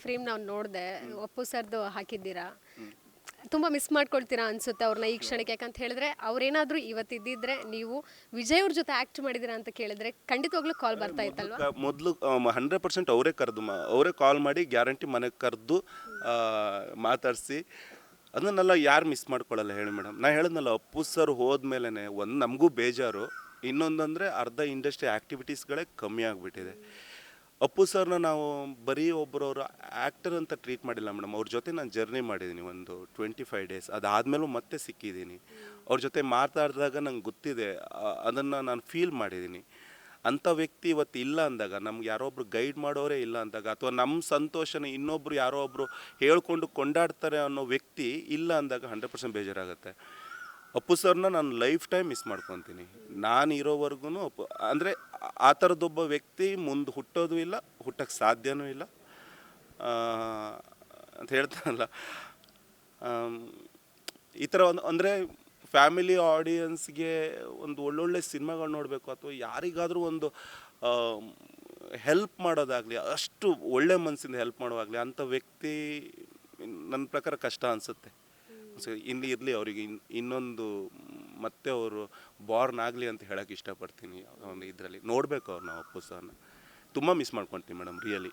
Frame ನಾವು ನೋಡಿದೆ, ಅಪ್ಪು ಸರ್ದು ಹಾಕಿದ್ದೀರಾ. ತುಂಬ ಮಿಸ್ ಮಾಡ್ಕೊಳ್ತೀರಾ ಅನ್ಸುತ್ತೆ ಅವ್ರನ್ನ ಈ ಕ್ಷಣಕ್ಕೆ. ಯಾಕಂತ ಹೇಳಿದ್ರೆ ಅವ್ರೇನಾದರೂ ಇವತ್ತಿದ್ದಿದ್ರೆ ನೀವು ವಿಜಯ್ ಅವ್ರ ಜೊತೆ ಆ್ಯಕ್ಟ್ ಮಾಡಿದ್ದೀರಾ ಅಂತ ಕೇಳಿದ್ರೆ ಖಂಡಿತವಾಗ್ಲೂ ಕಾಲ್ ಬರ್ತಾ ಇತ್ತಲ್ವಾ? ಮೊದಲು 100% ಅವರೇ ಕಾಲ್ ಮಾಡಿ ಗ್ಯಾರಂಟಿ ಮನೆಗೆ ಕರೆದು ಮಾತಾಡಿಸಿ ಅದನ್ನೆಲ್ಲ ಯಾರು ಮಿಸ್ ಮಾಡ್ಕೊಳ್ಳಲ್ಲ ಹೇಳಿ ಮೇಡಮ್. ನಾ ಹೇಳಿದ್ನಲ್ಲ, ಅಪ್ಪು ಸರ್ ಹೋದ್ಮೇಲೆ ಒಂದು ನಮಗೂ ಬೇಜಾರು, ಇನ್ನೊಂದಂದರೆ ಅರ್ಧ ಇಂಡಸ್ಟ್ರಿ ಆ್ಯಕ್ಟಿವಿಟೀಸ್ಗಳೇ ಕಮ್ಮಿ ಆಗಿಬಿಟ್ಟಿದೆ. ಅಪ್ಪು ಸರ್ನ ನಾವು ಬರೀ ಒಬ್ಬರವರು ಆ್ಯಕ್ಟರ್ ಅಂತ ಟ್ರೀಟ್ ಮಾಡಿಲ್ಲ ಮೇಡಮ್. ಅವ್ರ ಜೊತೆ ನಾನು ಜರ್ನಿ ಮಾಡಿದ್ದೀನಿ ಒಂದು 25 ಡೇಸ್. ಅದಾದಮೇಲೂ ಮತ್ತೆ ಸಿಕ್ಕಿದ್ದೀನಿ. ಅವ್ರ ಜೊತೆ ಮಾತಾಡಿದಾಗ ನಂಗೆ ಗೊತ್ತಿದೆ, ಅದನ್ನು ನಾನು ಫೀಲ್ ಮಾಡಿದ್ದೀನಿ. ಅಂಥ ವ್ಯಕ್ತಿ ಇವತ್ತು ಇಲ್ಲ ಅಂದಾಗ, ನಮ್ಗೆ ಯಾರೋ ಒಬ್ರು ಗೈಡ್ ಮಾಡೋರೇ ಇಲ್ಲ ಅಂದಾಗ, ಅಥವಾ ನಮ್ಮ ಸಂತೋಷನ ಇನ್ನೊಬ್ರು ಯಾರೋ ಒಬ್ಬರು ಹೇಳ್ಕೊಂಡು ಕೊಂಡಾಡ್ತಾರೆ ಅನ್ನೋ ವ್ಯಕ್ತಿ ಇಲ್ಲ ಅಂದಾಗ 100% ಬೇಜಾರಾಗುತ್ತೆ. ಅಪ್ಪು ಸರ್ನ ನಾನು ಲೈಫ್ ಟೈಮ್ ಮಿಸ್ ಮಾಡ್ಕೊತೀನಿ. ನಾನು ಇರೋವರೆಗೂ ಅಂದರೆ ಆ ಥರದೊಬ್ಬ ವ್ಯಕ್ತಿ ಮುಂದೆ ಹುಟ್ಟೋದು ಇಲ್ಲ, ಹುಟ್ಟಕ್ಕೆ ಸಾಧ್ಯನೂ ಇಲ್ಲ ಅಂತ ಹೇಳ್ತಾನಲ್ಲ. ಈ ಥರ ಅಂದರೆ ಫ್ಯಾಮಿಲಿ ಆಡಿಯನ್ಸ್ಗೆ ಒಂದು ಒಳ್ಳೊಳ್ಳೆ ಸಿನಿಮಾಗಳು ನೋಡಬೇಕು, ಅಥವಾ ಯಾರಿಗಾದರೂ ಒಂದು ಹೆಲ್ಪ್ ಮಾಡೋದಾಗಲಿ, ಅಷ್ಟು ಒಳ್ಳೆ ಮನಸ್ಸಿಂದ ಹೆಲ್ಪ್ ಮಾಡೋವಾಗಲಿ ಅಂಥ ವ್ಯಕ್ತಿ ನನ್ನ ಪ್ರಕಾರ ಕಷ್ಟ ಅನಿಸುತ್ತೆ. ಸೊ ಇಲ್ಲಿ ಇರಲಿ, ಅವರಿಗೆ ಇನ್ನೊಂದು ಮತ್ತೆ ಅವರು ಬಾರ್ನ್ ಆಗಲಿ ಅಂತ ಹೇಳೋಕ್ಕೆ ಇಷ್ಟಪಡ್ತೀನಿ. ಒಂದು ಇದರಲ್ಲಿ ನೋಡಬೇಕು ಅವ್ರು. ನಾವು ಅಪ್ಪು ಸರ್ನ ತುಂಬ ಮಿಸ್ ಮಾಡ್ಕೊತೀವಿ ಮೇಡಮ್, ರಿಯಲಿ.